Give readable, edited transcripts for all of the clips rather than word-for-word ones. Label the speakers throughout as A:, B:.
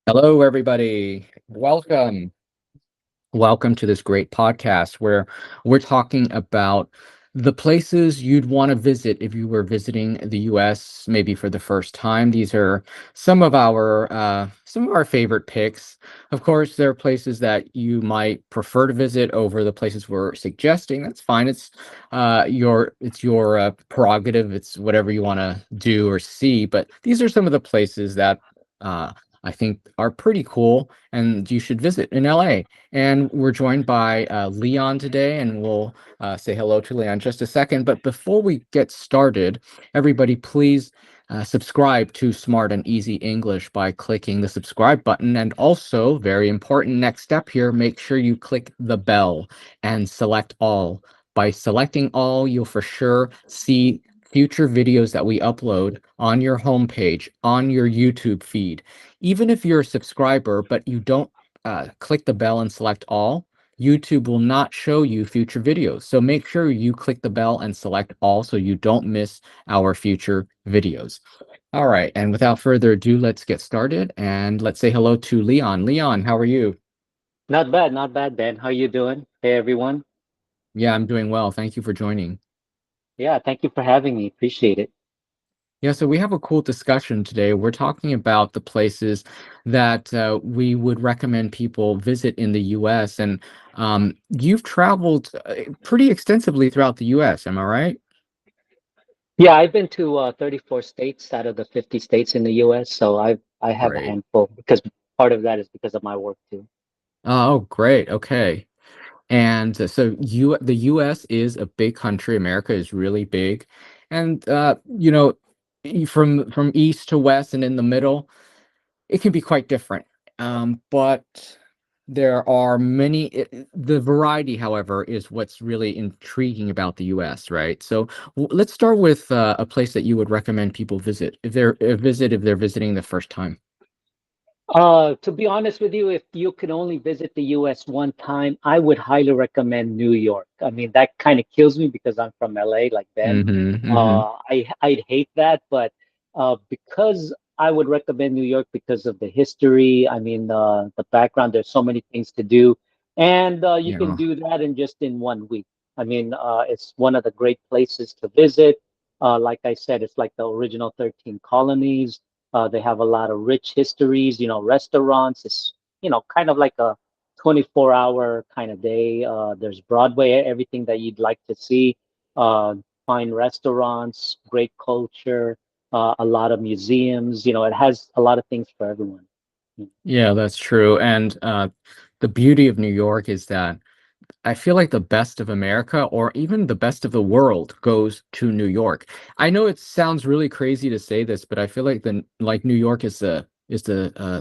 A: Hello, everybody. Welcome. Welcome to this great podcast where we're talking about the places you'd want to visit if you were visiting the US, maybe for the first time. These are some of our favorite picks. Of course, there are places that you might prefer to visit over the places we're suggesting. That's fine. It's your prerogative. It's whatever you want to do or see. But these are some of the places that uh, I think are pretty cool and you should visit in LA. And we're joined by Leon today, and we'll say hello to Leon in just a second. But before we get started, everybody, please subscribe to Smart and Easy English by clicking the subscribe button. And also, very important next step here, make sure you click the bell and select all. By selecting all, you'll for sure see future videos that we upload on your homepage, on your YouTube feed. Even if you're a subscriber, but you don't click the bell and select all, YouTube will not show you future videos. So make sure you click the bell and select all so you don't miss our future videos. All right, and without further ado, let's get started and let's say hello to Leon. Leon, how are you?
B: Not bad, Ben. How you doing? Hey, everyone.
A: Yeah, I'm doing well. Thank you for joining.
B: Yeah, thank you for having me. Appreciate it.
A: Yeah, so we have a cool discussion today. We're talking about the places that we would recommend people visit in the US. And you've traveled pretty extensively throughout the US, am I right?
B: Yeah, I've been to 34 states out of the 50 states in the U.S., so I have a
A: Great.
B: handful because part of that is because of my work too.
A: Oh, great. Okay. And the US is a big country. America is really big. And from east to west and in the middle, it can be quite different. But there are the variety, however, is what's really intriguing about the US, right? So let's start with a place that you would recommend people visit if they're visiting the first time.
B: To be honest with you, if you could only visit the U.S. one time, I would highly recommend New York. I mean, that kind of kills me because I'm from LA, like Ben.
A: Mm-hmm, mm-hmm.
B: I'd hate that, but because I would recommend New York because of the history. I mean, the background. There's so many things to do, and you can
A: Yeah.
B: do that in just in 1 week. I mean, it's one of the great places to visit. Like I said, it's like the original 13 colonies. They have a lot of rich histories, restaurants. It's, kind of like a 24-hour kind of day. There's Broadway, everything that you'd like to see. Uh, Fine restaurants, great culture, a lot of museums. It has a lot of things for everyone.
A: Yeah, that's true. And the beauty of New York is that I feel like the best of America or even the best of the world goes to New York. I know it sounds really crazy to say this, but I feel like New York is the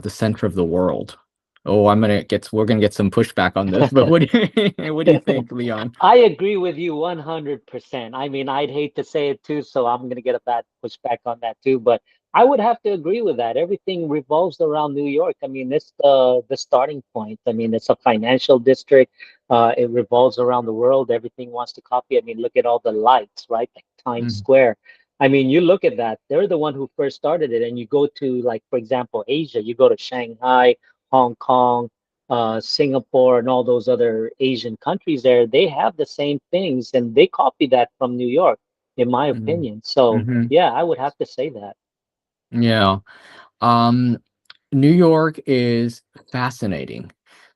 A: center of the world. Oh, we're gonna get some pushback on this, but what do you think, Leon?
B: I agree with you 100%. I mean, I'd hate to say it too, so I'm going to get a bad pushback on that too, but I would have to agree with that. Everything revolves around New York. I mean, it's the starting point. I mean, it's a financial district. It revolves around the world. Everything wants to copy. I mean, look at all the lights, right? Like Times
A: Mm,
B: Square. I mean, you look at that. They're the one who first started it. And you go to, like, for example, Asia. You go to Shanghai, Hong Kong, Singapore, and all those other Asian countries there, they have the same things and they copy that from New York, in my
A: mm,
B: opinion. So,
A: mhm.
B: yeah, I would have to say that.
A: Yeah. Um, New York is fascinating.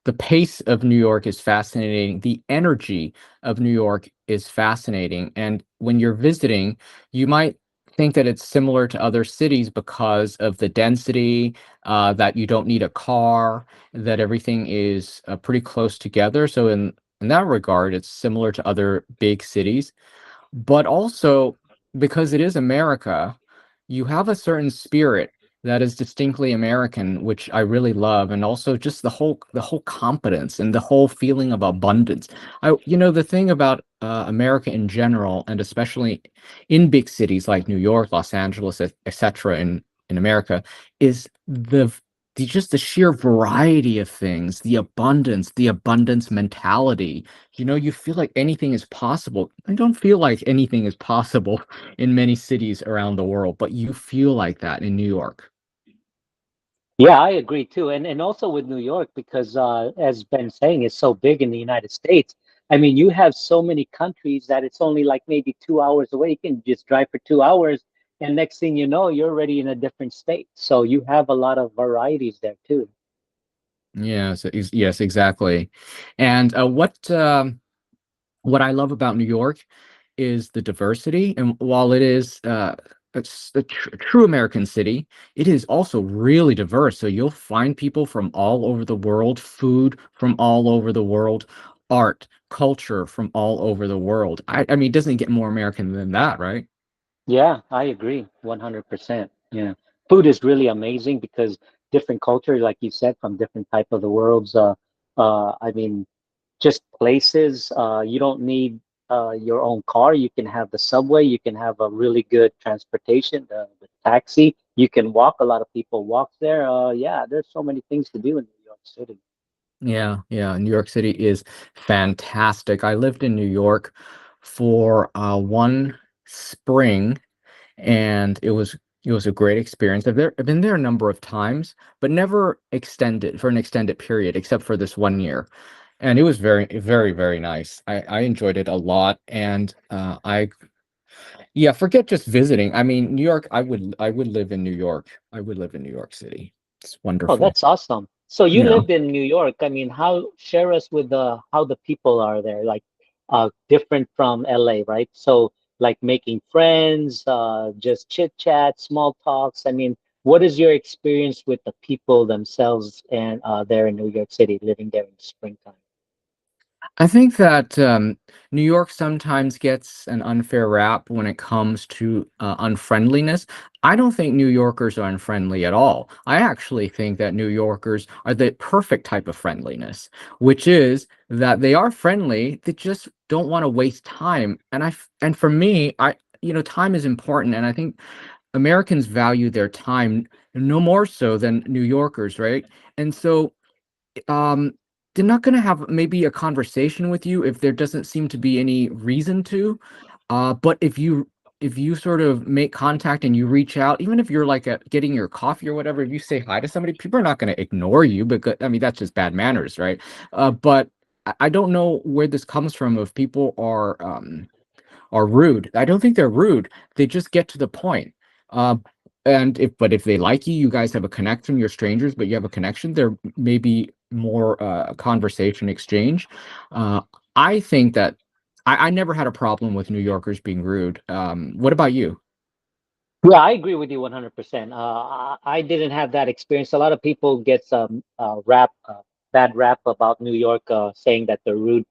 A: The pace of New York is fascinating. The energy of New York is fascinating. And when you're visiting, you might think that it's similar to other cities because of the density, that you don't need a car, that everything is pretty close together. So in that regard, it's similar to other big cities. But also, because it is America, you have a certain spirit that is distinctly American, which I really love, and also just the whole confidence and the whole feeling of abundance. The thing about America in general, and especially in big cities like New York, Los Angeles, etc. in America, is just the sheer variety of things, the abundance mentality. You feel like anything is possible. I don't feel like anything is possible in many cities around the world, but you feel like that in New York.
B: Yeah, I agree too. And also with New York, because as Ben's saying, it's so big in the United States. I mean, you have so many countries that it's only like maybe 2 hours away. You can just drive for 2 hours, and next thing you know, you're already in a different state. So you have a lot of varieties there too.
A: Yes, yes, exactly. And what I love about New York is the diversity. And while it is it's a true American city, it is also really diverse. So you'll find people from all over the world, food from all over the world, art, culture from all over the world. I mean, it doesn't get more American than that, right?
B: Yeah, I agree 100%. Yeah. Food is really amazing because different cultures, like you said, from different type of the worlds. I mean, just places. You don't need your own car. You can have the subway. You can have a really good transportation, the taxi. You can walk. A lot of people walk there. Yeah, there's so many things to do in New York City.
A: Yeah, yeah. New York City is fantastic. I lived in New York for one spring, and it was a great experience. I've been there a number of times, but never extended for an extended period, except for this one year. And it was very, very, very nice. I enjoyed it a lot, and yeah, forget just visiting. I mean, New York. I would live in New York. I would live in New York City. It's
B: Oh,
A: wonderful.
B: that's awesome. So you
A: Yeah.
B: lived in New York. I mean, how share us with the how the people are there, like different from LA, right? So like making friends, just chit chat, small talks. I mean, what is your experience with the people themselves and there in New York City, living there in the springtime?
A: I think that New York sometimes gets an unfair rap when it comes to unfriendliness. I don't think New Yorkers are unfriendly at all. I actually think that New Yorkers are the perfect type of friendliness, which is that they are friendly, they just don't want to waste time. And for me, time is important, and I think Americans value their time no more so than New Yorkers, right? And so um, they're not gonna have maybe a conversation with you if there doesn't seem to be any reason to. But if you sort of make contact and you reach out, even if you're like getting your coffee or whatever, if you say hi to somebody, people are not gonna ignore you because I mean that's just bad manners, right? But I don't know where this comes from if people are rude. I don't think they're rude. They just get to the point. Uh, but if they like you, you guys have a connection. You're strangers, but you have a connection. There may be more conversation exchange. Uh, I think that I never had a problem with New Yorkers being rude. What about you?
B: Yeah, I agree with you 100%. I didn't have that experience. A lot of people get some bad rap about New York, saying that they're rude.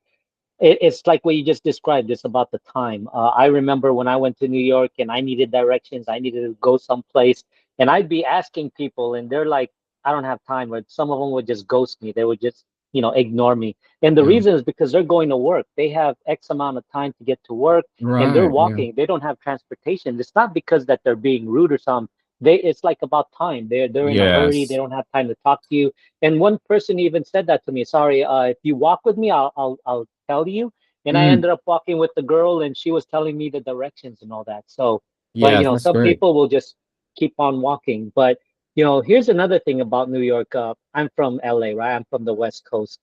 B: It's like what you just described. It's about the time. I remember when I went to New York and I needed directions. I needed to go someplace, and I'd be asking people, and they're like, "I don't have time." Or some of them would just ghost me. They would just, ignore me. And the
A: Yeah.
B: reason is because they're going to work. They have X amount of time to get to work, and they're
A: Right. Yeah.
B: walking. They don't have transportation. It's not because that they're being rude or something. It's like about time. They're in a hurry. They
A: Yes.
B: don't have time to talk to you. And one person even said that to me. Sorry, if you walk with me, I'll tell you. And I
A: Mm,
B: ended up walking with the girl, and she was telling me the directions and all that. So, but
A: yes, that's
B: some
A: great.
B: people will just keep on walking. But here's another thing about New York. I'm from LA, right? I'm from the West Coast.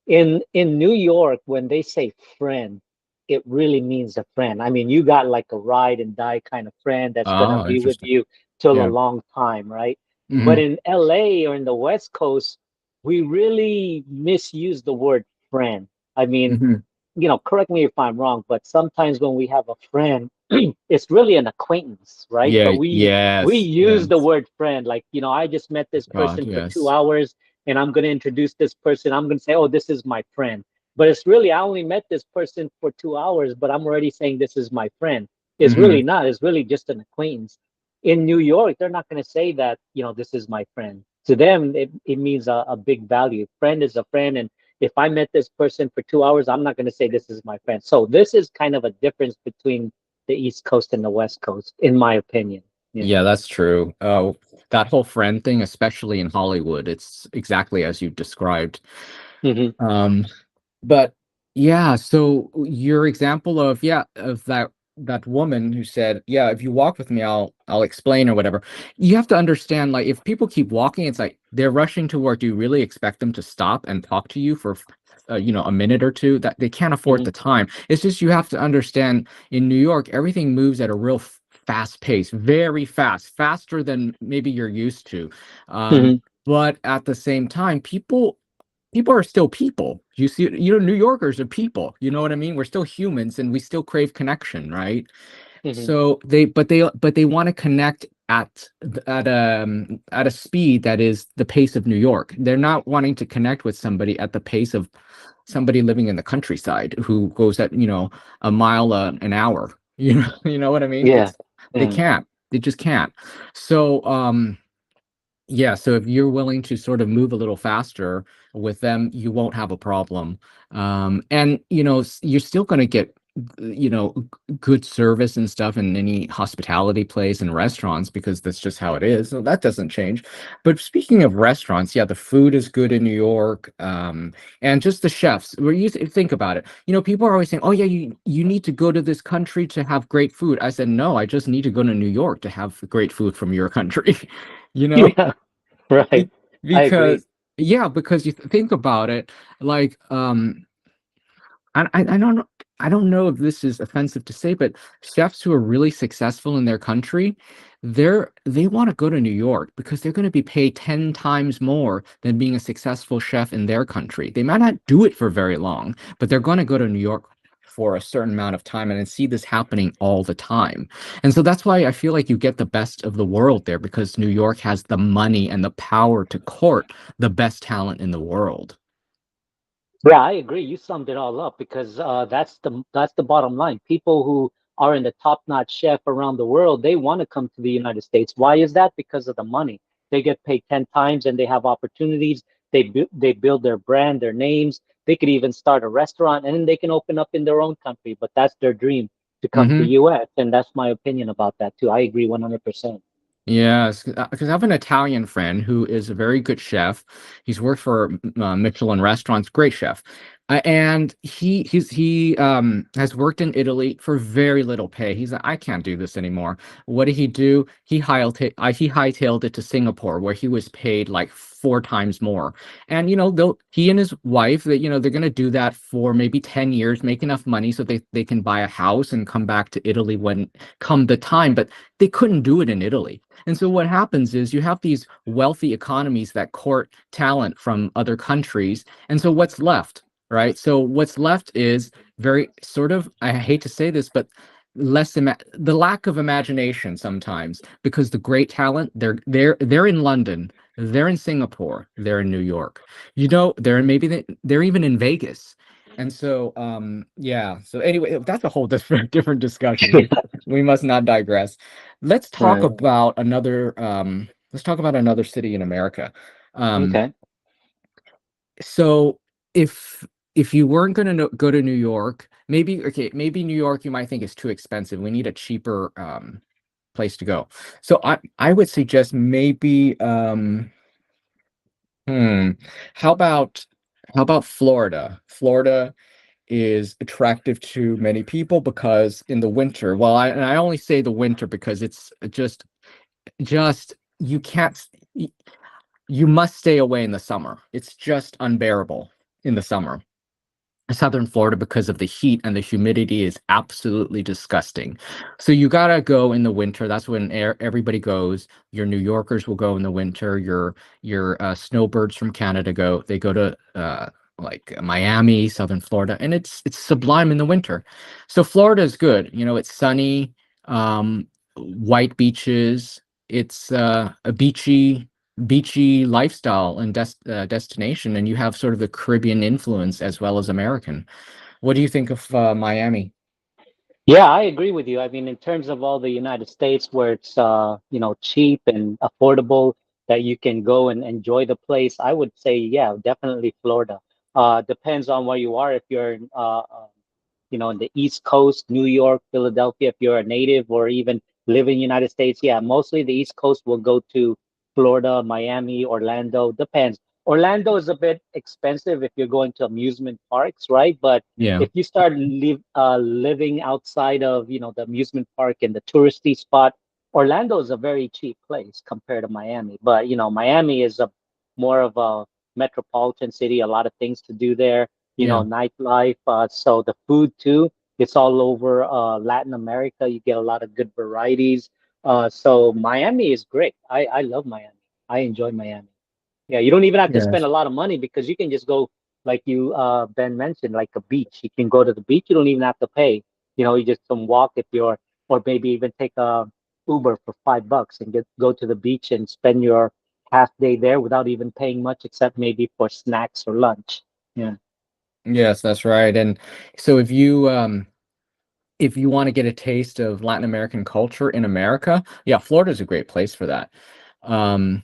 B: In New York, when they say friend, it really means a friend. I mean, you got like a ride and die kind of friend that's gonna
A: Oh,
B: be with
A: interesting.
B: you till a
A: Yeah.
B: long time, right? But
A: Hmm.
B: in LA or in the West Coast, we really misuse the word friend. I mean,
A: Hmm.
B: correct me if I'm wrong, but sometimes when we have a friend, it's really an acquaintance, right?
A: Yeah.
B: But we
A: Yes.
B: use the
A: Yes.
B: word friend, like, I just met this
A: God.
B: person for two
A: Yes.
B: hours and I'm going to introduce this person. I'm going to say, oh, this is my friend. But it's really, I only met this person for 2 hours, but I'm already saying this is my friend. It's
A: Hmm.
B: really not. It's really just an acquaintance. In New York, they're not going to say that, this is my friend. To them, it means a big value. Friend is a friend. And if I met this person for 2 hours, I'm not going to say this is my friend. So this is kind of a difference between the East Coast and the West Coast, in my opinion. Yeah.
A: Yeah, that's true. That whole friend thing, especially in Hollywood, it's exactly as you described.
B: Hmm.
A: Um, but yeah, so your example of yeah, of that that woman who said, "Yeah, if you walk with me, I'll explain or whatever." You have to understand, like, if people keep walking, it's like they're rushing to work. Do you really expect them to stop and talk to you for, a minute or two? That they can't afford
B: Hmm.
A: the time. It's just you have to understand. In New York, everything moves at a real fast pace, very fast, faster than maybe you're used to. Um,
B: Hmm.
A: but at the same time, people are still people. You see, New Yorkers are people. You know what I mean? We're still humans and we still crave connection, right?
B: Hmm.
A: So they want to connect at a speed that is the pace of New York. They're not wanting to connect with somebody at the pace of somebody living in the countryside who goes at, a mile an hour. You know what I mean?
B: Yeah.
A: They
B: Mm.
A: can't. They just can't. So yeah, so if you're willing to sort of move a little faster with them, you won't have a problem. And you're still going to get good service and stuff in any hospitality place and restaurants because that's just how it is. So that doesn't change. But speaking of restaurants, yeah, the food is good in New York. And just the chefs. Where you think about it, people are always saying, "Oh yeah, you need to go to this country to have great food." I said, "No, I just need to go to New York to have great food from your country." You know?
B: Yeah. Right.
A: Be-
B: I agree.
A: because yeah, because you think about it, like I don't know, I don't know if this is offensive to say, but chefs who are really successful in their country, they want to go to New York because they're going to be paid 10 times more than being a successful chef in their country. They might not do it for very long, but they're going to go to New York for a certain amount of time, and I see this happening all the time. And so that's why I feel like you get the best of the world there because New York has the money and the power to court the best talent in the world.
B: Yeah, I agree. You summed it all up because that's the bottom line. People who are in the top-notch chef around the world, they want to come to the United States. Why is that? Because of the money. They get paid 10 times and they have opportunities. They build their brand, their names. They could even start a restaurant and then they can open up in their own country, but that's their dream to come to
A: Hmm.
B: US, and that's my opinion about that too. I agree 100%.
A: Yes, because I have an Italian friend who is a very good chef. He's worked for Michelin restaurants, great chef, and he has worked in Italy for very little pay. He's like, I can't do this anymore. What did he do? He hightailed it to Singapore, where he was paid like 4 times more. And he and his wife, they're gonna do that for maybe 10 years, make enough money so they can buy a house and come back to Italy when come the time. But they couldn't do it in Italy. And so what happens is you have these wealthy economies that court talent from other countries. And so what's left, right? So what's left is very sort of, I hate to say this, but the lack of imagination sometimes because the great talent, they're in London, they're in Singapore, they're in New York. They're even in Vegas. And so yeah, so anyway, that's a whole different discussion. We must not digress.
B: Right.
A: Let's talk about another city in America. Um,
B: Okay.
A: so if if you weren't going to go to New York, maybe New York you might think is too expensive. We need a cheaper place to go. So I would suggest maybe hmm, how about Florida? Florida is attractive to many people because in the winter, and I only say the winter because it's just you can't you must stay away in the summer. It's just unbearable in the summer. Southern Florida because of the heat and the humidity is absolutely disgusting. So you gotta go in the winter. That's when everybody goes. Your New Yorkers will go in the winter. Your snowbirds from Canada go. They go to like Miami, Southern Florida, and it's sublime in the winter. So Florida is good. It's sunny, white beaches. It's a beachy lifestyle and destination, and you have sort of the Caribbean influence as well as American. What do you think of Miami?
B: Yeah, I agree with you. I mean, in terms of all the United States where it's cheap and affordable that you can go and enjoy the place, I would say, yeah, definitely Florida. Depends on where you are. If you're in the East Coast, New York, Philadelphia, if you're a native or even live in the United States, yeah, mostly the East Coast will go to Florida, Miami, Orlando, depends. Orlando is a bit expensive if you're going to amusement parks, right? But
A: Yeah.
B: if you start living outside of, the amusement park and the touristy spot, Orlando is a very cheap place compared to Miami. But, Miami is a more of a metropolitan city, a lot of things to do there,
A: Yeah.
B: nightlife. So the food too, it's all over Latin America. You get a lot of good varieties. So Miami is great. I love Miami. I enjoy Miami. Yeah, you don't even have to spend
A: Yes.
B: a lot of money because you can just go, like you Ben mentioned, like a beach. You can go to the beach. You don't even have to pay. You just can walk if you're, or maybe even take a Uber for $5 and go to the beach and spend your half day there without even paying much, except maybe for snacks or lunch. Yeah.
A: Yes, that's right. And so if you want to get a taste of Latin American culture in America, yeah, Florida's a great place for that. Um,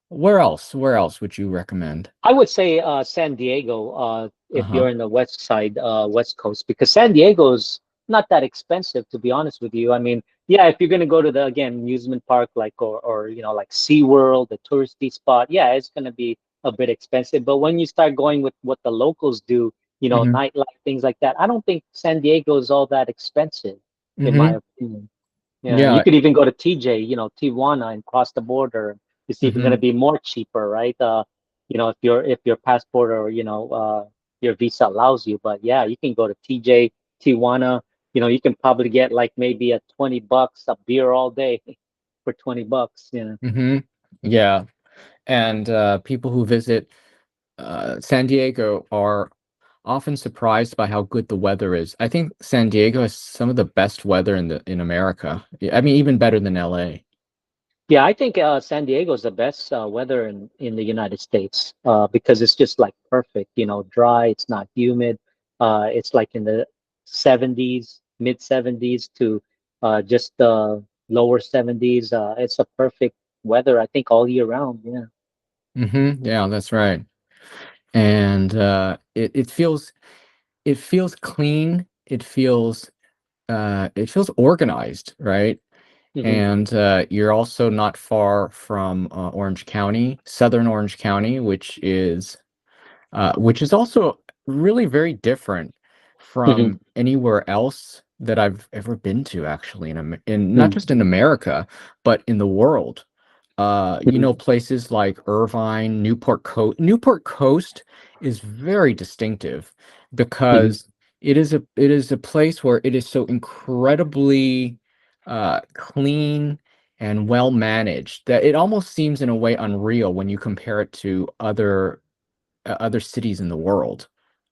A: where else? Where else would you recommend?
B: I would say San Diego, if
A: Uh-huh.
B: you're in the west side, west coast, because San Diego's not that expensive, to be honest with you. I mean, yeah, if you're gonna go to the again amusement park like or like SeaWorld, the touristy spot, yeah, it's gonna be a bit expensive. But when you start going with what the locals do,
A: Hmm.
B: nightlife, things like that, I don't think San Diego is all that expensive, in my
A: Hmm.
B: opinion. Yeah, you
A: Yeah.
B: could even go to TJ, Tijuana and cross the border. It's even going to
A: Hmm.
B: be more cheaper, right? If your passport or your visa allows you. But yeah, you can go to TJ, Tijuana. You can probably get like maybe a $20 a beer all day for $20.
A: Hmm. Yeah. And people who visit San Diego are often surprised by how good the weather is. I think San Diego has some of the best weather in America. Yeah, I mean, even better than LA.
B: Yeah, I think San Diego is the best weather in the United States because it's just like perfect, dry, it's not humid. It's like in the 70s, mid 70s to just lower 70s. It's a perfect weather, I think, all year round. Yeah.
A: Yeah, that's right. And it feels clean. It feels organized, right?
B: Hmm.
A: And you're also not far from Orange County, Southern Orange County, which is also really very different
B: Hmm.
A: from anywhere else that I've ever been to, actually, in not
B: Hmm.
A: just in America, but in the world. Places like Irvine, Newport Coast is very distinctive
B: Hmm.
A: because it is a place where it is so incredibly clean and well managed that it almost seems in a way unreal when you compare it to other cities in the world.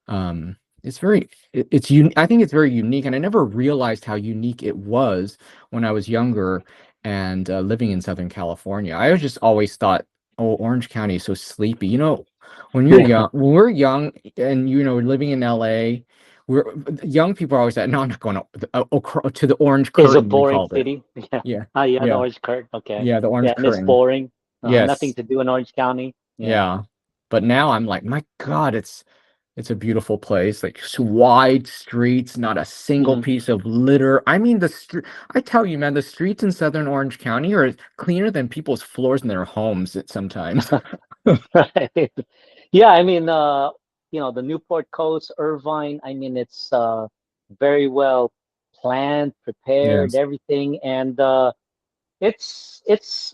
A: Um, it's very, I think it's very unique, and I never realized how unique it was when I was younger and living in Southern California. I was just always thought, oh, Orange County is so sleepy.
B: Yeah.
A: When we're young and living in LA, we're young people are always like, no, I'm not going to the Orange
B: It's a
A: Curtain, we
B: boring
A: called it.
B: city. Yeah.
A: Yeah,
B: Yeah, the
A: yeah,
B: Orange Curtain. Okay.
A: yeah, the
B: Yeah,
A: Orange
B: and it's
A: Curtain.
B: boring. Nothing
A: Yes,
B: to do in Orange County. Yeah.
A: yeah. But now I'm like, my God, it's a beautiful place, like wide streets, not a single
B: Hmm.
A: piece of litter. I mean, I tell you, man, the streets in Southern Orange County are cleaner than people's floors in their homes at sometimes.
B: Right. Yeah, I mean, the Newport Coast, Irvine, I mean, it's very well planned, prepared,
A: Yes.
B: everything. And it's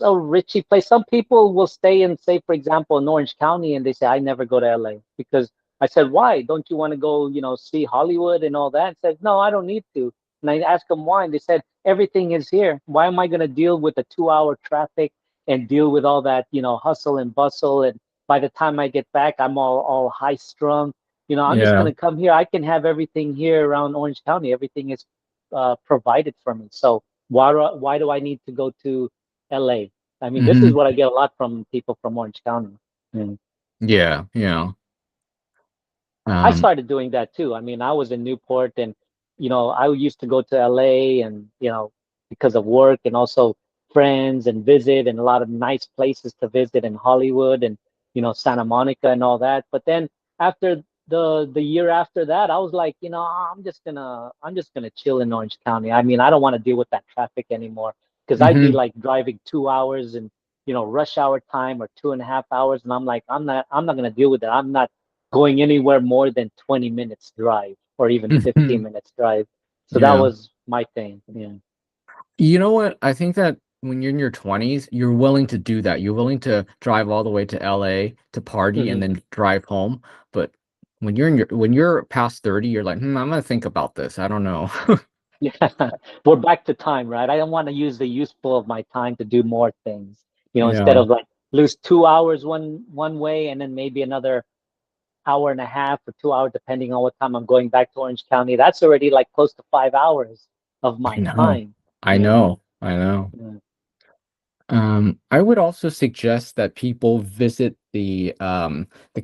B: a richy place. Some people will stay in, say, for example, in Orange County, and they say, "I never go to LA," because I said, "Why? Don't you want to go, see Hollywood and all that?" And said, "No, I don't need to." And I asked them why, and they said, "Everything is here. Why am I going to deal with the 2 hour traffic and deal with all that, hustle and bustle? And by the time I get back, I'm all high strung. I'm just going
A: Yeah.
B: to come here. I can have everything here around Orange County. Everything is provided for me. So." Why do I need to go to LA? I mean, this is
A: Hmm.
B: what I get a lot from people from Orange County. Mm.
A: Yeah. Yeah.
B: I
A: Um,
B: started doing that too. I mean, I was in Newport and, I used to go to LA and, because of work and also friends and visit and a lot of nice places to visit in Hollywood and, Santa Monica and all that. But then after the year after that, I was like, I'm just gonna chill in Orange County. I mean, I don't want to deal with that traffic anymore because I'd be
A: hmm
B: like driving 2 hours and, rush hour time or 2.5 hours, and I'm like, I'm not gonna deal with that. I'm not going anywhere more than 20 minutes drive or even 15 minutes drive. So that
A: Yeah.
B: was my thing. Yeah.
A: You know what? I think that when you're in your 20s, you're willing to do that. You're willing to drive all the way to LA to party and
B: Hmm.
A: then drive home. But when you're past 30, you're like, I'm gonna think about this. I don't know.
B: Yeah. We're back to time, right? I don't want to use the useful of my time to do more things. Instead
A: Yeah,
B: of like lose 2 hours one way and then maybe another hour and a half or 2 hours, depending on what time I'm going back to Orange County. That's already like close to 5 hours of
A: I
B: my
A: know.
B: time.
A: I
B: Yeah.
A: know. I know.
B: Yeah.
A: I would also suggest that people visit the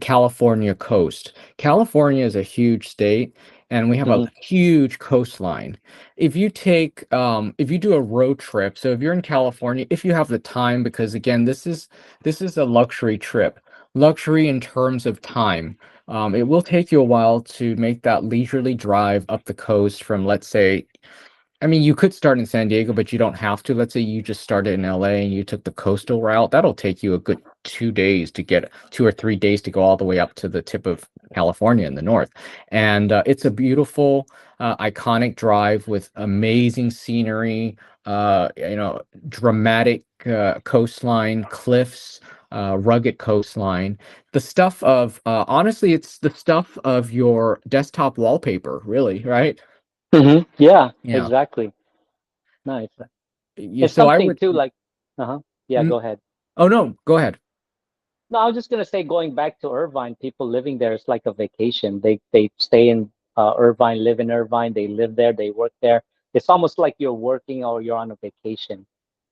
A: California coast. California is a huge state, and we have a
B: Hmm.
A: huge coastline. If you do a road trip, so if you're in California, if you have the time, because again, this is a luxury trip, luxury in terms of time. It will take you a while to make that leisurely drive up the coast from, let's say, I mean, you could start in San Diego, but you don't have to. Let's say you just started in LA and you took the coastal route. That'll take you a good 2 days to get 2 or 3 days to go all the way up to the tip of California in the north. And it's a beautiful, iconic drive with amazing scenery, dramatic coastline, cliffs, rugged coastline. The stuff of, honestly, it's the stuff of your desktop wallpaper, really, right?
B: Hmm. Yeah,
A: Yeah.
B: exactly. Nice.
A: Yeah,
B: It's
A: so I
B: something
A: would.
B: too like, uh-huh. Yeah,
A: Mm,
B: go ahead.
A: oh no, go ahead.
B: No, I was just gonna say, going back to Irvine, people living there is like a vacation. They stay in Irvine, live in Irvine, they live there, they work there. It's almost like you're working or you're on a vacation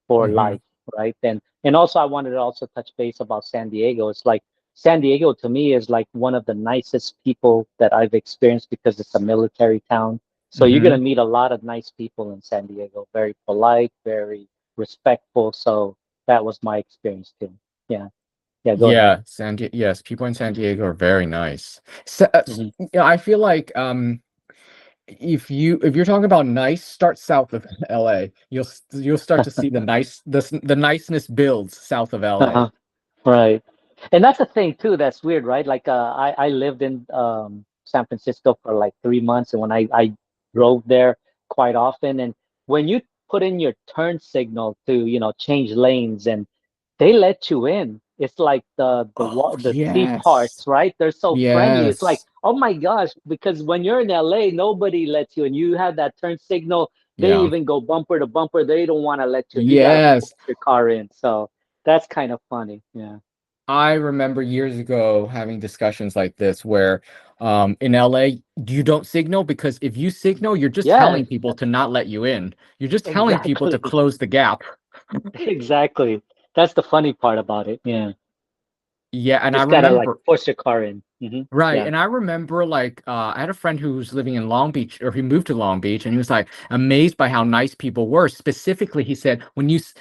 B: for
A: Hmm.
B: life, right? And also I wanted to also touch base about San Diego. It's like San Diego to me is like one of the nicest people that I've experienced because it's a military town. So you're gonna
A: Hmm.
B: meet a lot of nice people in San Diego, very polite, very respectful. So that was my experience too. Yeah. Yeah, go ahead.
A: Yeah, yes, people in San Diego are very nice. So,
B: Hmm.
A: yeah, I feel like if you're talking about nice, start south of LA. You'll start to see the niceness builds south of LA.
B: Uh-huh. Right. And that's the thing too, that's weird, right? Like I lived in San Francisco for like 3 months, and when I drove there quite often, and when you put in your turn signal to, change lanes, and they let you in. It's like
A: Oh
B: the city
A: yes,
B: parks, right? They're so friendly. It's like,
A: yes,
B: oh my gosh, because when you're in LA, nobody lets you, and you have that turn signal, they
A: yeah,
B: even go bumper to bumper. They don't want to let you in. You got to
A: yes.
B: force your car in. So that's kind of funny. Yeah.
A: I remember years ago having discussions like this where in LA, you don't signal because if you signal, you're just
B: Yes,
A: telling people to not let you in. You're just telling people to
B: exactly.
A: close the gap.
B: Exactly. That's the funny part about it. Yeah.
A: Yeah, and I
B: Just gotta like
A: remember,
B: force your car in.
A: right,
B: Yeah.
A: and I remember like I had a friend who was living in Long Beach, or he moved to Long Beach, and he was like amazed by how nice people were. Specifically, he said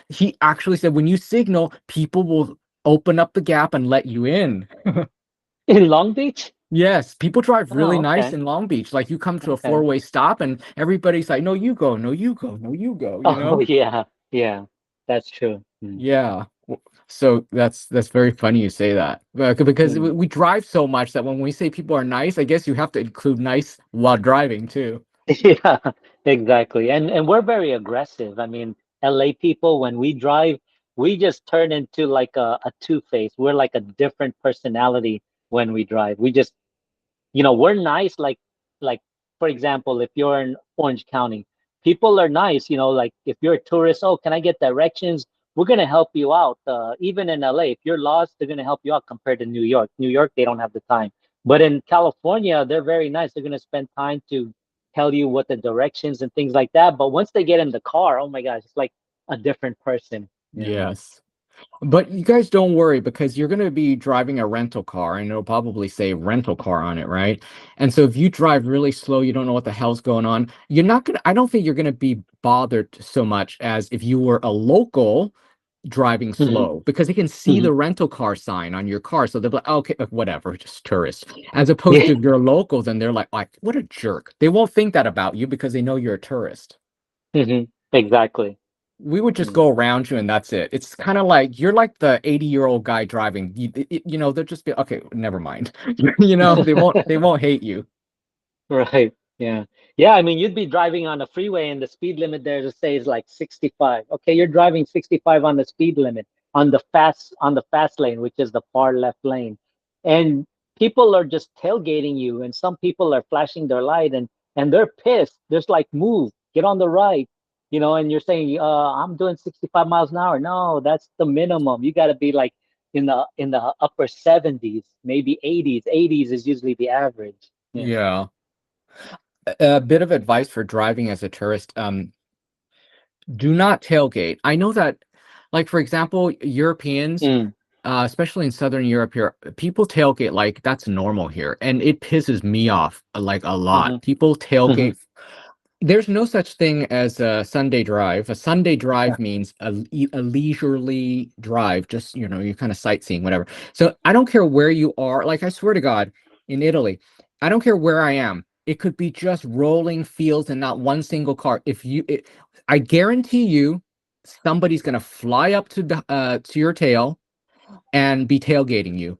A: he actually said when you signal, people will open up the gap and let you in.
B: In Long Beach?
A: Yes, people drive really
B: Oh,
A: nice
B: okay.
A: in Long Beach. Like you come to a
B: Okay.
A: four-way stop and everybody's like, no, you go, no, you go, no, you go, you
B: Oh,
A: know?
B: yeah. Yeah. That's true. Mm.
A: Yeah. So that's very funny you say that. Because
B: Mm.
A: we drive so much that when we say people are nice, I guess you have to include nice while driving too.
B: Yeah, exactly. And we're very aggressive. I mean, LA people, when we drive, we just turn into like a two-face. We're like a different personality when we drive. We just we're nice, like for example, if you're in Orange County, people are nice, like if you're a tourist, oh, can I get directions? We're gonna help you out. Even in LA, if you're lost, they're gonna help you out compared to New York. New York, they don't have the time. But in California, they're very nice. They're gonna spend time to tell you what the directions and things like that. But once they get in the car, oh my gosh, it's like a different person. Yeah.
A: Yes. But you guys don't worry because you're going to be driving a rental car and it'll probably say rental car on it, right? And so if you drive really slow, you don't know what the hell's going on. You're not going to, I don't think you're going to be bothered so much as if you were a local driving
B: Hmm.
A: slow because they can see
B: Hmm.
A: the rental car sign on your car. So they'll be like, okay, whatever, just tourist. As opposed
B: Yeah.
A: to if you're local, then they're like, what a jerk. They won't think that about you because they know you're a tourist.
B: Hmm. Exactly.
A: we would just
B: Mm.
A: go around you and that's it. It's kind of like you're like the 80-year-old guy driving. They'll just be okay, never mind. They won't hate you.
B: Right. Yeah. Yeah. I mean, you'd be driving on the freeway and the speed limit there to say is like 65. Okay, you're driving 65 on the speed limit on the fast lane, which is the far left lane. And people are just tailgating you, and some people are flashing their light and they're pissed. There's like, move, get on the right, and you're saying, I'm doing 65 miles an hour. No, that's the minimum. You got to be like in the upper 70s, maybe 80s. 80s is usually the average. Yeah.
A: Yeah. A bit of advice for driving as a tourist. Do not tailgate. I know that, like, for example, Europeans,
B: Mm.
A: especially in Southern Europe here, people tailgate like that's normal here. And it pisses me off like a lot.
B: Mhm,
A: People
B: mhm.
A: tailgate. There's no such thing as a Sunday drive. A Sunday drive means a leisurely drive, just, you're kind of sightseeing, whatever. So I don't care where you are. Like, I swear to God, in Italy, I don't care where I am. It could be just rolling fields and not one single car. I guarantee you, somebody's gonna fly up to your tail and be tailgating you.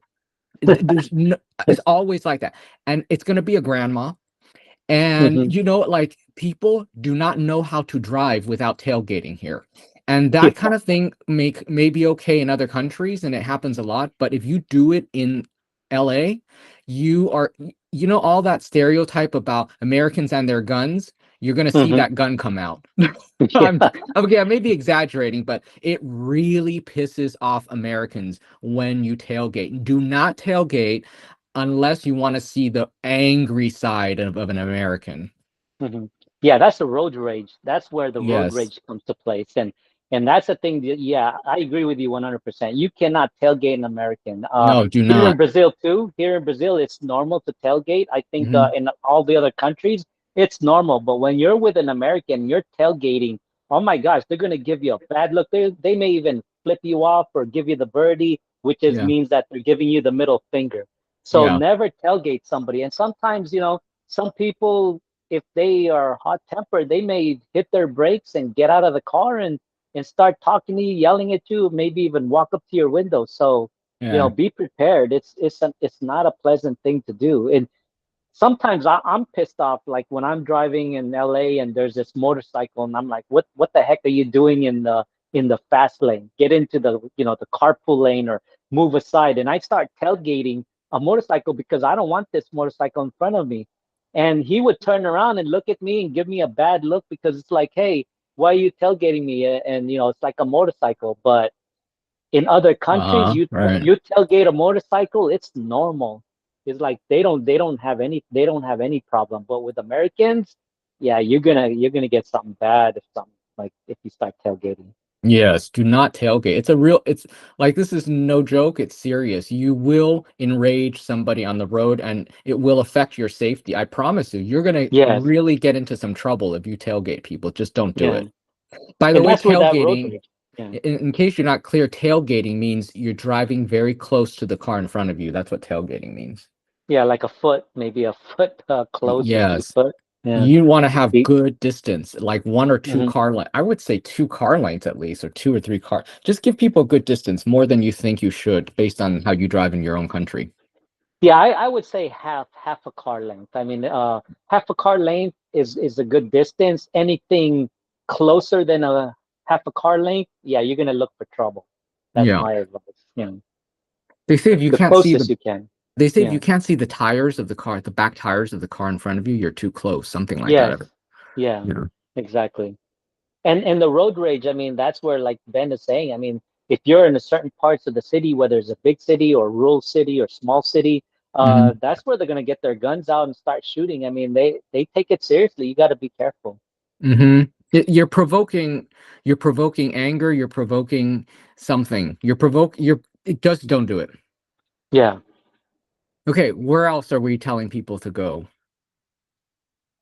A: There's no, it's always like that, and it's gonna be a grandma. And
B: Mhm.
A: like, people do not know how to drive without tailgating here. And that
B: Yeah.
A: kind of thing may be okay in other countries, and it happens a lot. But if you do it in LA, all that stereotype about Americans and their guns, you're gonna see
B: Mhm.
A: that gun come out. I'm
B: Yeah.
A: okay, I may be exaggerating, but it really pisses off Americans when you tailgate. Do not tailgate unless you want to see the angry side of an American.
B: Mhm. Yeah, that's the road rage. That's where the road
A: Yes.
B: rage comes to place. And that's the thing that, yeah, I agree with you 100%. You cannot tailgate an American.
A: No, do
B: Here in
A: not.
B: Brazil too, here in Brazil, it's normal to tailgate. I think
A: Hmm.
B: in all the other countries, it's normal. But when you're with an American, you're tailgating. Oh my gosh, they're gonna give you a bad look. They may even flip you off or give you the birdie, which is
A: Yeah.
B: means that they're giving you the middle finger. So
A: Yeah.
B: never tailgate somebody. And sometimes, some people, if they are hot tempered, they may hit their brakes and get out of the car and start talking to you, yelling at you, maybe even walk up to your window. So,
A: Yeah.
B: be prepared. It's not a pleasant thing to do. And sometimes I'm pissed off, like when I'm driving in LA and there's this motorcycle, and I'm like, what the heck are you doing in the fast lane? Get into the carpool lane or move aside. And I start tailgating a motorcycle because I don't want this motorcycle in front of me. And he would turn around and look at me and give me a bad look because it's like, hey, why are you tailgating me? And it's like a motorcycle. But in other countries,
A: Uh-huh.
B: you
A: Right.
B: you tailgate a motorcycle, it's normal. It's like they don't have any problem. But with Americans, yeah, you're gonna get something bad if you start tailgating.
A: Yes, do not tailgate. It's like, this is no joke, it's serious. You will enrage somebody on the road and it will affect your safety. I promise you, you're gonna
B: Yes,
A: really get into some trouble if you tailgate people. Just don't do
B: yeah,
A: it. By the
B: and
A: way,
B: that's where that road
A: tailgating,
B: rage. Yeah,
A: in case you're not clear, tailgating means you're driving very close to the car in front of you. That's what tailgating means.
B: yeah, like a foot, maybe a foot close or two
A: Yes.
B: foot. Yeah.
A: You want to have
B: Be-
A: good distance, like one or two
B: mhm.
A: car length. I would say two car lengths at least, or two or three car. Just give people a good distance, more than you think you should, based on how you drive in your own country.
B: Yeah, I would say half a car length. I mean, half a car length is a good distance. Anything closer than a half a car length, yeah, you're gonna look for trouble. That's
A: Yeah.
B: my advice.
A: They say if you
B: The
A: can't see
B: closest
A: the
B: you can.
A: they say if
B: Yeah.
A: you can't see the tires of the car, the back tires of the car in front of you, you're too close, something like that.
B: Yes. Yeah.
A: Yeah.
B: Exactly. And the road rage, I mean, that's where, like Ben is saying, I mean, if you're in a certain parts of the city, whether it's a big city or rural city or small city,
A: Hmm.
B: that's where they're gonna get their guns out and start shooting. I mean, they take it seriously. You got to be careful.
A: Hmm. You're provoking anger, you're provoking something. Just don't do it.
B: Yeah.
A: Okay, where else are we telling people to go?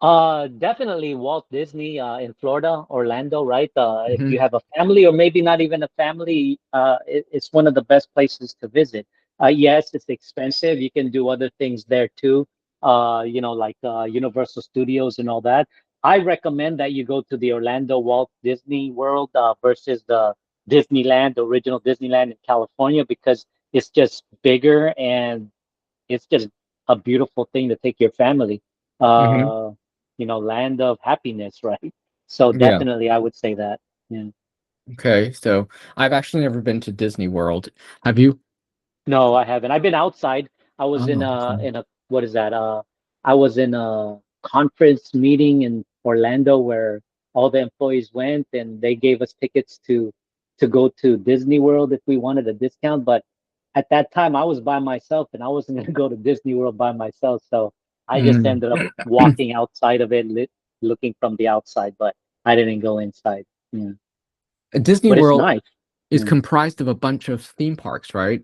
B: Definitely Walt Disney in Florida, Orlando, right? If
A: Hmm.
B: you have a family or maybe not even a family, it's one of the best places to visit. Yes, it's expensive. You can do other things there too, like Universal Studios and all that. I recommend that you go to the Orlando Walt Disney World versus the Disneyland, the original Disneyland in California, because it's just bigger and it's just a beautiful thing to take your family.
A: Hmm.
B: Uh, land of happiness, right? So
A: Yeah.
B: definitely, I would say that. Yeah.
A: Okay. So I've actually never been to Disney World. Have you?
B: No, I haven't. I've been outside. I was
A: Oh, okay.
B: in a what is that? I was in a conference meeting in Orlando where all the employees went and they gave us tickets to go to Disney World if we wanted a discount. But at that time, I was by myself and I wasn't going to go to Disney World by myself. So I just
A: Mm.
B: ended up walking outside of it, looking from the outside, but I didn't go inside. Yeah.
A: Disney
B: But it's
A: World
B: nice.
A: is comprised of a bunch of theme parks, right?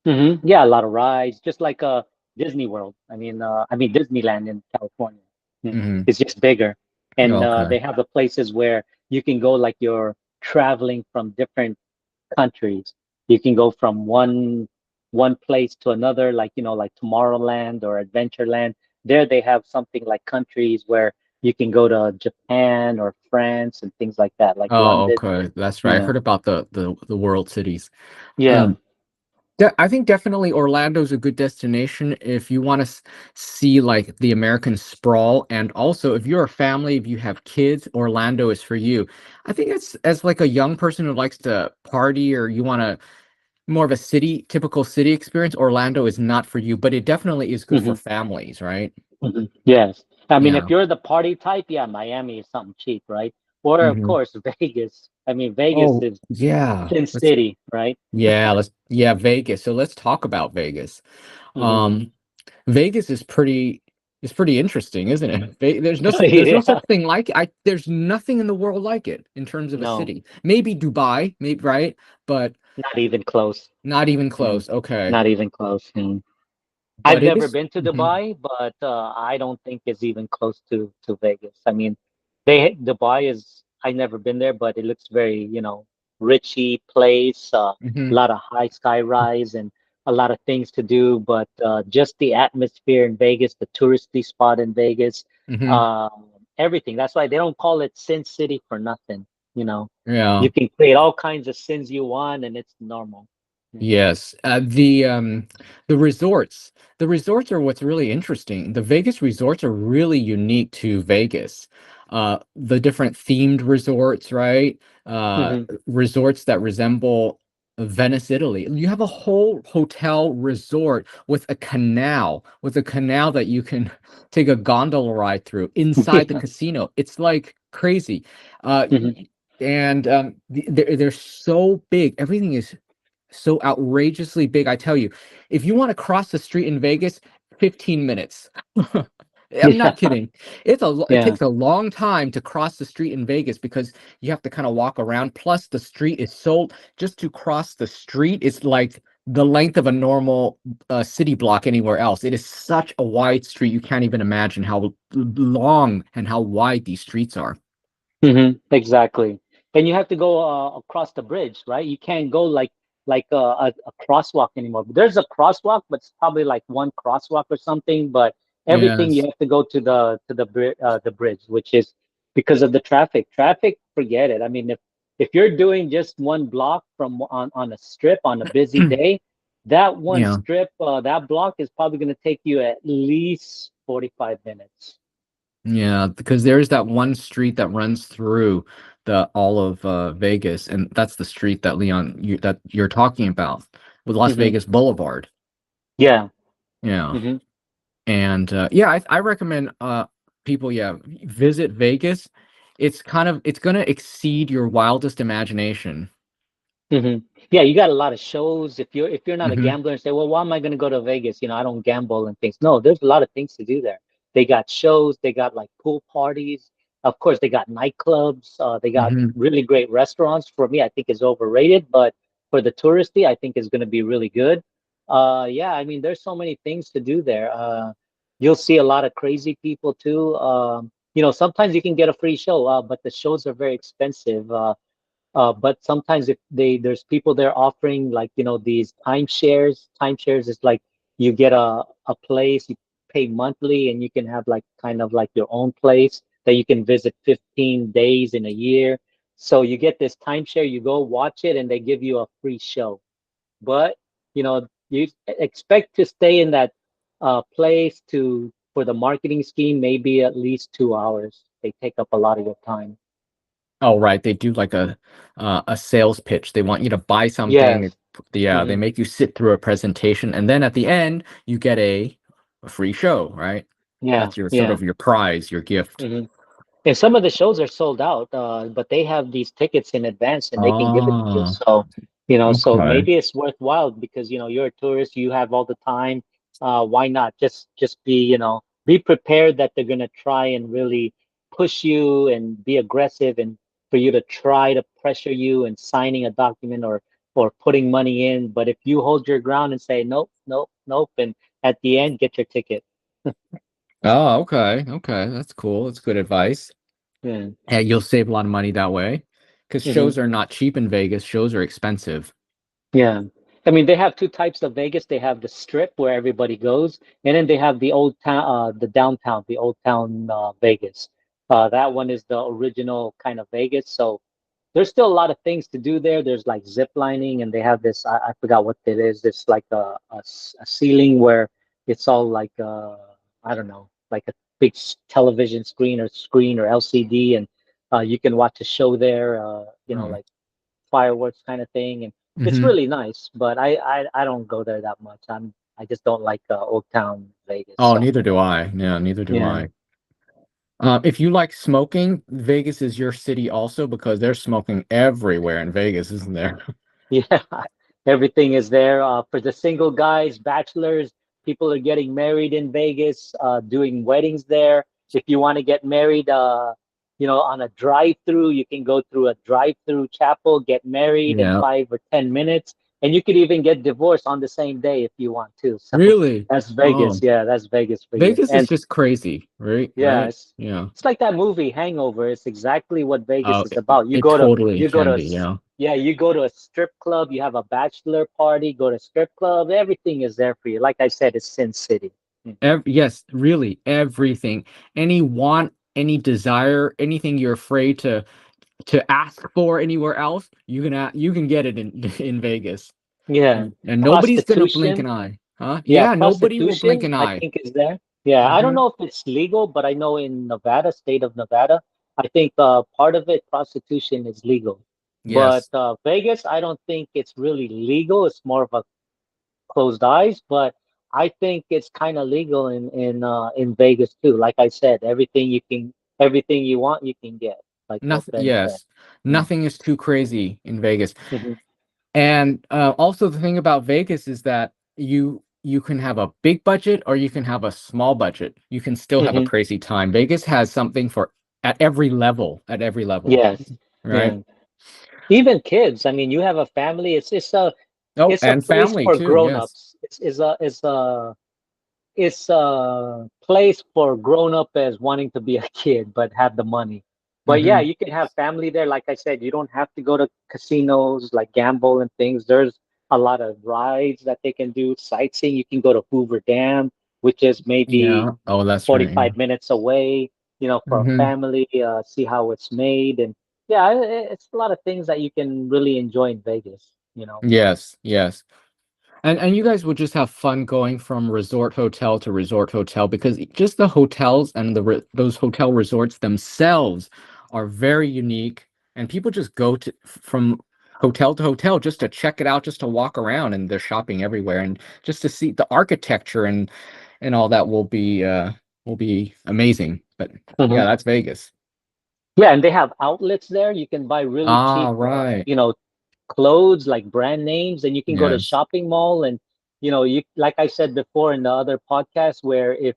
B: Yeah, a lot of rides, just like Disney World. I mean Disneyland in California. Yeah.
A: Hmm.
B: It's just bigger, and
A: Okay.
B: they have the places where you can go like you're traveling from different countries. You can go from one place to another, like like Tomorrowland or Adventureland. There they have something like countries where you can go to Japan or France and things like that, like
A: Oh,
B: London.
A: okay. That's right. I
B: Yeah,
A: heard about the world cities.
B: yeah.
A: Um, I think definitely Orlando's a good destination if you want to see like the American sprawl, and also if you're a family, if you have kids, Orlando is for you. I think it's as like a young person who likes to party or you want to more of a typical city experience, Orlando is not for you, but it definitely is good for
B: hmm
A: families, right?
B: Yes. I mean, if
A: Yeah.
B: you're the party type, yeah, Miami is something cheap, right? Or of
A: Hmm.
B: course, Vegas. I mean, Vegas
A: Oh,
B: is
A: yeah.
B: Sin City, right?
A: Yeah, Vegas. So let's talk about Vegas.
B: hmm
A: Um, Vegas is pretty interesting, isn't it? There's no
B: Yeah.
A: such thing like it. There's nothing in the world like it in terms of a
B: No,
A: city. Maybe Dubai, maybe right, but
B: not even close.
A: not even
B: Yeah.
A: close. Okay,
B: Not even close. Yeah. I've
A: but it
B: never
A: is.
B: been to
A: Mhm.
B: Dubai, but I don't think it's even close to Vegas. I mean, Dubai is I've never been there, but it looks very, richy place, a
A: Mhm.
B: lot of high sky rise and a lot of things to do. But just the atmosphere in Vegas, the touristy spot in Vegas,
A: Mhm.
B: um, everything. That's why they don't call it Sin City for nothing. You know,
A: Yeah.
B: you can create all kinds of sins you want, and it's normal. Yeah.
A: Yes, the resorts. The resorts are what's really interesting. The Vegas resorts are really unique to Vegas. The different themed resorts, right?
B: hmm
A: Resorts that resemble Venice, Italy. You have a whole hotel resort with a canal that you can take a gondola ride through inside the
B: Yeah.
A: casino. It's like crazy. Uh,
B: hmm
A: y- and they're so big. Everything is so outrageously big. I tell you, if you want to cross the street in Vegas, 15 minutes. I'm
B: Yeah.
A: not kidding. It
B: Yeah.
A: takes a long time to cross the street in Vegas because you have to kind of walk around. Plus, the street is so just to cross the street is like the length of a normal city block anywhere else. It is such a wide street. You can't even imagine how long and how wide these streets are.
B: Exactly. And you have to go across the bridge, right? You can't go like a crosswalk anymore. There's a crosswalk, but it's probably like one crosswalk or something. But everything you
A: Yes.
B: have to go to the bridge, which is because of the traffic. Traffic, forget it. I mean, if you're doing just one block from on a strip on a busy day, that one
A: Yeah.
B: strip, that block is probably going to take you at least 45 minutes.
A: Yeah, because there's that one street that runs through the all of Vegas, and that's the street that that you're talking about with Las
B: hmm
A: Vegas Boulevard.
B: Yeah.
A: Yeah,
B: hmm
A: and yeah, I recommend people visit Vegas. It's gonna exceed your wildest imagination.
B: hmm Yeah, you got a lot of shows. If you're not a
A: Hmm.
B: gambler and say, well, why am I going to go to Vegas? I don't gamble and things. No, there's a lot of things to do there. They got shows. They got like pool parties. Of course, they got nightclubs. They got
A: Hmm.
B: really great restaurants. For me, I think is overrated, but for the touristy, I think is going to be really good. Yeah, I mean, there's so many things to do there. You'll see a lot of crazy people too. Sometimes you can get a free show, but the shows are very expensive. But sometimes if there's people there offering like these timeshares. Timeshares is like you get a place, you pay monthly, and you can have like kind of like your own place that you can visit 15 days in a year. So you get this timeshare, you go watch it, and they give you a free show. But you expect to stay in that place to for the marketing scheme, maybe at least 2 hours. They take up a lot of your time.
A: Oh, right. They do like a sales pitch. They want you to buy something.
B: Yes.
A: Yeah, they
B: Hmm.
A: make you sit through a presentation, and then at the end you get a free show, right?
B: Yeah,
A: That's your sort
B: yeah.
A: of your prize, your gift.
B: Hmm. And some of the shows are sold out, but they have these tickets in advance and they can give it to you.
A: Ah,
B: So
A: okay.
B: maybe it's worthwhile because you're a tourist, you have all the time. Why not just be prepared that they're gonna try and really push you and be aggressive and for you to try to pressure you and signing a document or putting money in. But if you hold your ground and say nope, nope, nope, and at the end get your ticket.
A: Oh, okay. Okay. That's cool. That's good advice.
B: Yeah.
A: And you'll save a lot of money that way because
B: Hmm.
A: shows are not cheap in Vegas. Shows are expensive.
B: Yeah. I mean, they have two types of Vegas. They have the strip where everybody goes, and then they have the old town, the downtown, the old town Vegas. That one is the original kind of Vegas. So there's still a lot of things to do there. There's like zip lining, and they have this, I forgot what it is. It's like a ceiling where it's all like, I don't know, like a big television screen or LCD, and you can watch a show there,
A: Oh.
B: like fireworks kind of thing, and it's
A: Hmm.
B: really nice. But I don't go there that much. I just don't like Old Town Vegas.
A: Oh,
B: So
A: neither do I. Yeah, neither do
B: yeah.
A: I. If you like smoking, Vegas is your city also because there's smoking everywhere in Vegas, isn't there?
B: Yeah, everything is there. For the single guys, bachelors, people are getting married in Vegas, doing weddings there. If you want to get married, on a drive-through, you can go through a drive-through chapel, get married in
A: Yeah.
B: 5 or 10 minutes, and you could even get divorced on the same day if you want to. So
A: Really?
B: that's Vegas.
A: Oh,
B: Yeah, that's Vegas for you.
A: Vegas is
B: And
A: just crazy, right?
B: yeah,
A: Right?
B: it's
A: Yeah.
B: it's like that movie Hangover. It's exactly what Vegas
A: Oh,
B: is about. You
A: it
B: go to
A: totally
B: you go
A: can
B: to
A: be, yeah.
B: yeah, you go to a strip club, you have a bachelor party, go to strip club, everything is there for you. Like I said, it's Sin City. Mm.
A: Yes, really, everything. Any want, any desire, anything you're afraid to ask for anywhere else, you can get it in in Vegas.
B: Yeah.
A: And nobody's gonna blink
B: Prostitution.
A: an eye, huh?
B: Yeah,
A: Yeah, nobody will blink
B: prostitution,
A: an
B: I
A: eye.
B: think is there. Yeah, I don't
A: Hmm.
B: know if it's legal, but I know in Nevada, state of Nevada, I think part of it, prostitution is legal. But
A: Yes.
B: Vegas, I don't think it's really legal. It's more of a closed eyes, but I think it's kind of legal in Vegas too. Like I said, everything you want, you can get, like what
A: Nothing,
B: Ben said.
A: yes.
B: Mm.
A: Nothing is too crazy in Vegas.
B: Hmm.
A: And also the thing about Vegas is that you can have a big budget or you can have a small budget. You can still have a
B: Hmm.
A: crazy time. Vegas has something for at every level,
B: Yes.
A: right?
B: Yeah. Even kids. I mean, you have a family.
A: Oh,
B: it's a
A: and
B: place
A: family
B: for
A: too. Yes.
B: grown-ups. It's a place for grown up as wanting to be a kid but have the money. But yeah,
A: Hmm.
B: you can have family there. Like I said, you don't have to go to casinos like gamble and things. There's a lot of rides that they can do, sightseeing. You can go to Hoover Dam, which is maybe
A: Yeah. Oh, that's right.
B: 45 minutes away, for a
A: Hmm.
B: family, see how it's made. And yeah, it's a lot of things that you can really enjoy in Vegas.
A: Yes. Yes. And you guys would just have fun going from resort hotel to resort hotel because just the hotels and those hotel resorts themselves are very unique, and people just go from hotel to hotel just to check it out, just to walk around, and they're shopping everywhere, and just to see the architecture and all that will be amazing. But yeah, that's Vegas.
B: Yeah, and they have outlets there. You can buy really
A: Ah,
B: cheap,
A: right.
B: clothes like brand names, and you can go to
A: Yes.
B: shopping mall and you like I said before in the other podcast, where if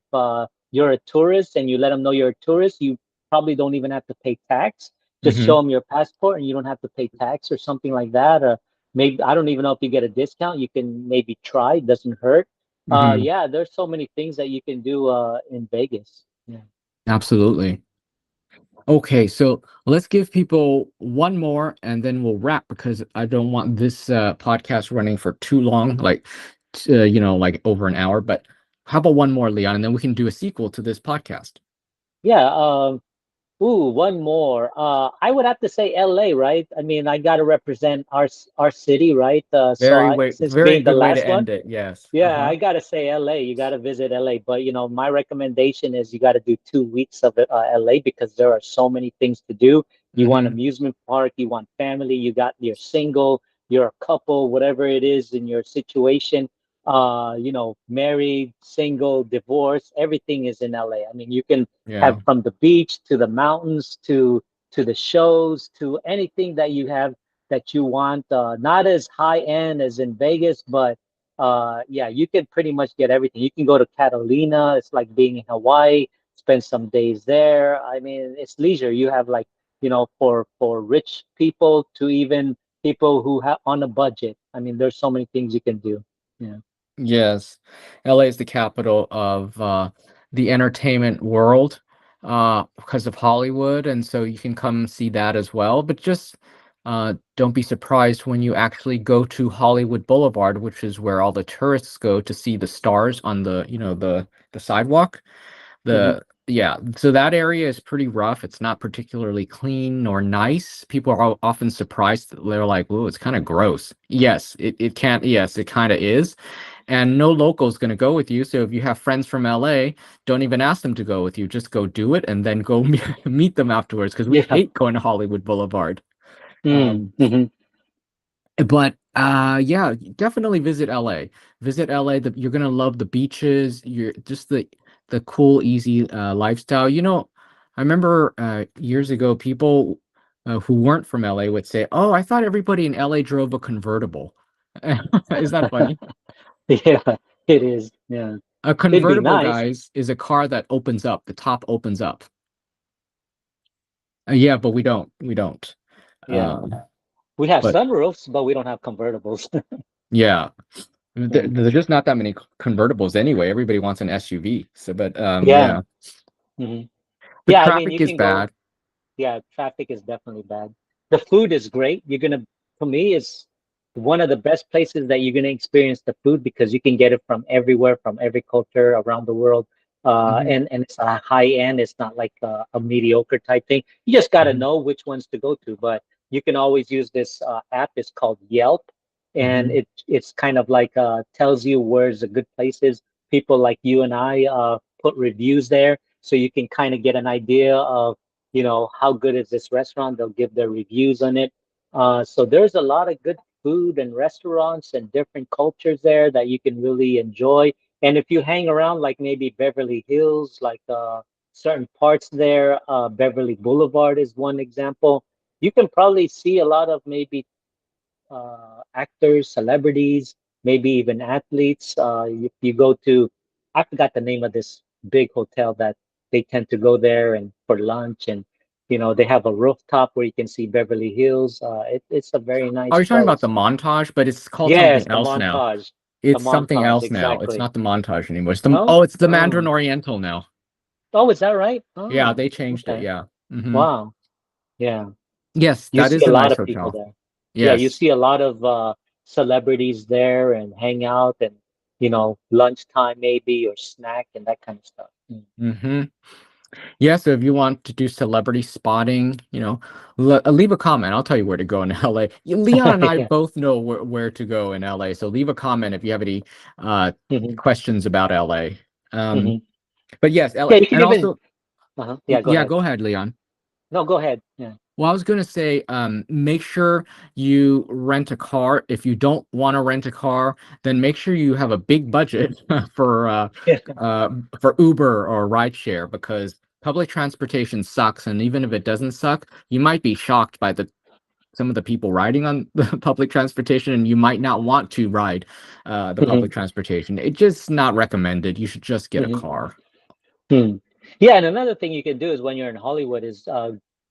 B: you're a tourist and you let them know you're a tourist, you probably don't even have to pay tax. Just
A: Hmm.
B: show them your passport, and you don't have to pay tax or something like that. Or maybe I don't even know if you get a discount. You can maybe try. It doesn't hurt.
A: Hmm.
B: Yeah, there's so many things that you can do in Vegas. Yeah.
A: Absolutely. Okay, so let's give people one more and then we'll wrap because I don't want this podcast running for too long, like like over an hour. But how about one more, Leon, and then we can do a sequel to this podcast.
B: Yeah. Ooh, one more. I would have to say LA, right? I mean, I got to represent our city, right? Since
A: Very
B: being the
A: good way to
B: last one,
A: end it. Yes.
B: yeah,
A: Uh-huh.
B: I gotta say LA. You gotta visit LA. But my recommendation is you gotta do 2 weeks of LA because there are so many things to do. You want
A: Mm-hmm.
B: amusement park, you want family, you're single, you're a couple, whatever it is in your situation. Married, single, divorced, everything is in LA. I mean, you can have
A: Yeah.
B: from the beach to the mountains to the shows to anything that you have that you want. Not as high end as in Vegas, but yeah, you can pretty much get everything. You can go to Catalina. It's like being in Hawaii, spend some days there. I mean, it's leisure. You have like, for rich people to even people who have on a budget. I mean, there's so many things you can do. Yeah.
A: Yes. LA is the capital of the entertainment world because of Hollywood, and so you can come see that as well. But just don't be surprised when you actually go to Hollywood Boulevard, which is where all the tourists go to see the stars on the sidewalk.
B: Hmm.
A: The Yeah, so that area is pretty rough. It's not particularly clean nor nice. People are often surprised. They're like, "Whoa, it's kind of gross." Yes, it can't. Yes, it kind of is, and no local is going to go with you. So if you have friends from LA, don't even ask them to go with you. Just go do it and then go meet them afterwards because we
B: Yeah.
A: hate going to Hollywood Boulevard. Um,
B: Mm-hmm.
A: but yeah, definitely visit LA. Visit LA. You're gonna love the beaches. You're just the cool, easy lifestyle. I remember years ago, people who weren't from LA would say, "Oh, I thought everybody in LA drove a convertible." Is that funny?
B: Yeah, it is. Yeah.
A: A
B: It'd be
A: convertible,
B: nice.
A: guys, is a car that opens up. The top opens up. Yeah, but we don't. We don't.
B: Yeah.
A: Um,
B: We have
A: but
B: sunroofs, but we don't have convertibles.
A: yeah,
B: Yeah.
A: there's just not that many convertibles anyway. Everybody wants an SUV. So, but
B: Yeah.
A: yeah,
B: Hmm.
A: but
B: Yeah, I mean,
A: traffic
B: you
A: is
B: can go.
A: bad.
B: Yeah, traffic is definitely bad. The food is great. For me, is one of the best places that you're gonna experience the food because you can get it from everywhere, from every culture around the world.
A: Hmm.
B: And it's a high end. It's not like a mediocre type thing. You just got to
A: Hmm.
B: know which ones to go to. But you can always use this app. It's called Yelp, and
A: Hmm.
B: it's kind of like tells you where's the good places. People like you and I put reviews there, so you can kind of get an idea of how good is this restaurant. They'll give their reviews on it. So there's a lot of good food and restaurants and different cultures there that you can really enjoy. And if you hang around like maybe Beverly Hills, like certain parts there, Beverly Boulevard is one example. You can probably see a lot of maybe actors, celebrities, maybe even athletes. If you go to, I forgot the name of this big hotel that they tend to go there and for lunch, and they have a rooftop where you can see Beverly Hills. It's a very
A: Oh,
B: nice
A: you're talking about the
B: place.
A: montage, but it's called
B: Yes,
A: something
B: the
A: else now.
B: montage, the
A: It's something
B: montage,
A: else now. It's
B: exactly.
A: not the montage anymore.
B: No?
A: It's the Mandarin
B: Oh,
A: Oriental now.
B: oh, is that right?
A: Yeah,
B: Oh,
A: they changed it.
B: okay.
A: Yeah. Hmm.
B: Wow. Yeah.
A: Yes,
B: You
A: that
B: see
A: is
B: a
A: a
B: lot
A: nice
B: of people
A: hotel.
B: there. Yeah, you
A: Yes.
B: see a lot of celebrities there and hang out and lunchtime maybe or snack and that kind of stuff. Mm.
A: Hmm. Yeah, so if you want to do celebrity spotting, leave a comment. I'll tell you where to go in LA. Leon and I
B: Yeah.
A: both know where to go in LA. So leave a comment if you have any uh,
B: Hmm.
A: questions about LA.
B: Hmm.
A: But yes, LA,
B: Yeah, you can
A: and
B: even.
A: also,
B: Yeah, go
A: yeah,
B: ahead.
A: go ahead, Leon.
B: No, go ahead. Yeah.
A: Well, I was going to say, make sure you rent a car. If you don't want to rent a car, then make sure you have a big budget for uh,
B: Yeah.
A: uh, for Uber or rideshare because public transportation sucks. And even if it doesn't suck, you might be shocked by the some of the people riding on the public transportation, and you might not want to ride the
B: Hmm.
A: public transportation. It's just not recommended. You should just get a
B: Hmm.
A: car.
B: Hmm. Yeah, and another thing you can do is when you're in Hollywood is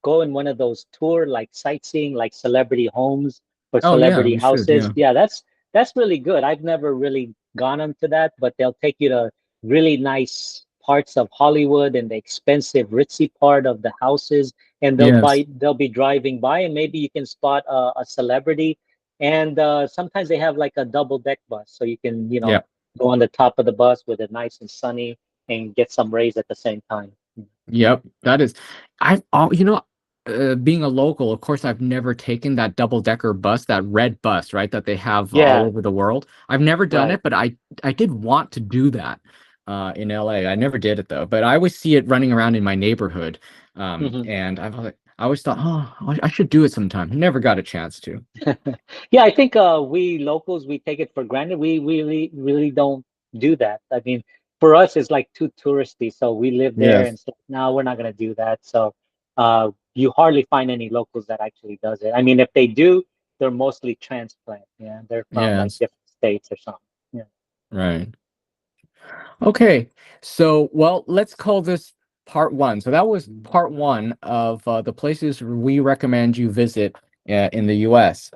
B: go in one of those tour like sightseeing, like celebrity homes or
A: Oh yeah,
B: celebrity
A: you should.
B: houses.
A: Yeah.
B: Yeah, that's really good. I've never really gone onto that, but they'll take you to really nice parts of Hollywood and the expensive, ritzy part of the houses, and
A: Yes.
B: they'll be driving by, and maybe you can spot a celebrity. And sometimes they have like a double deck bus, so you can
A: Yeah.
B: go on the top of the bus with it nice and sunny and get some rays at the same time.
A: Yep, that is. I've all being a local, of course, I've never taken that double-decker bus, that red bus, right, that they have all
B: Yeah,
A: over the world. I've never done
B: right.
A: it, but I did want to do that in LA. I never did it though, but I always see it running around in my neighborhood,
B: Mhm.
A: and I always thought, oh, I should do it sometime. Never got a chance to.
B: Yeah, I think we locals we take it for granted. We really don't do that. I mean, for us it's like too touristy, so we live there and
A: Yes,
B: so no, we're not gonna do that. So you hardly find any locals that actually does it. I mean, if they do, they're mostly transplant. Yeah, they're from like
A: yes,
B: different states or something. Yeah.
A: right. Okay, so well, let's call this part one. So that was part one of the places we recommend you visit in the US.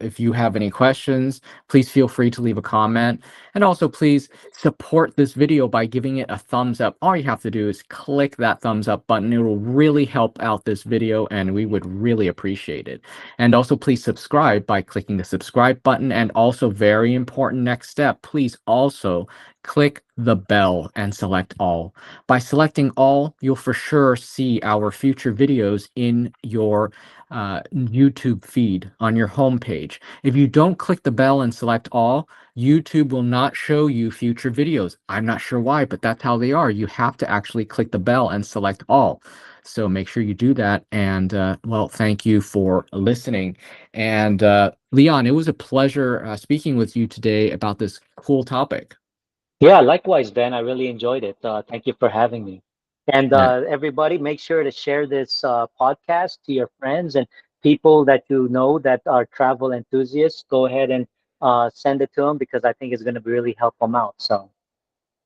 A: If you have any questions, please feel free to leave a comment. And also, please support this video by giving it a thumbs up. All you have to do is click that thumbs up button. It will really help out this video, and we would really appreciate it. And also, please subscribe by clicking the subscribe button. And also, very important next step, please also click the bell and select all. By selecting all, you'll for sure see our future videos in your YouTube feed on your homepage. If you don't click the bell and select all, YouTube will not show you future videos. I'm not sure why, but that's how they are. You have to actually click the bell and select all. So make sure you do that. And well, thank you for listening. And Leon, it was a pleasure speaking with you today about this cool topic.
B: Yeah, likewise, Ben. I really enjoyed it. Thank you for having me. And
A: Yeah.
B: everybody, make sure to share this podcast to your friends and people that you know that are travel enthusiasts. Go ahead and send it to them because I think it's going to really help them out. So,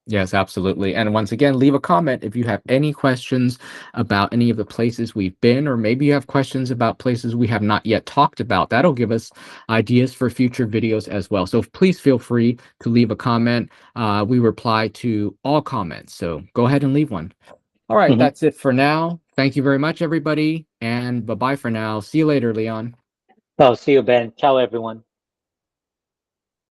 A: Yes, absolutely. And once again, leave a comment if you have any questions about any of the places we've been, or maybe you have questions about places we have not yet talked about. That'll give us ideas for future videos as well. So please feel free to leave a comment. We reply to all comments. So go ahead and leave one. All right,
B: mhm.
A: that's it for now. Thank you very much, everybody. And bye bye for now. See you later, Leon.
B: Oh, see you, Ben. Ciao, everyone.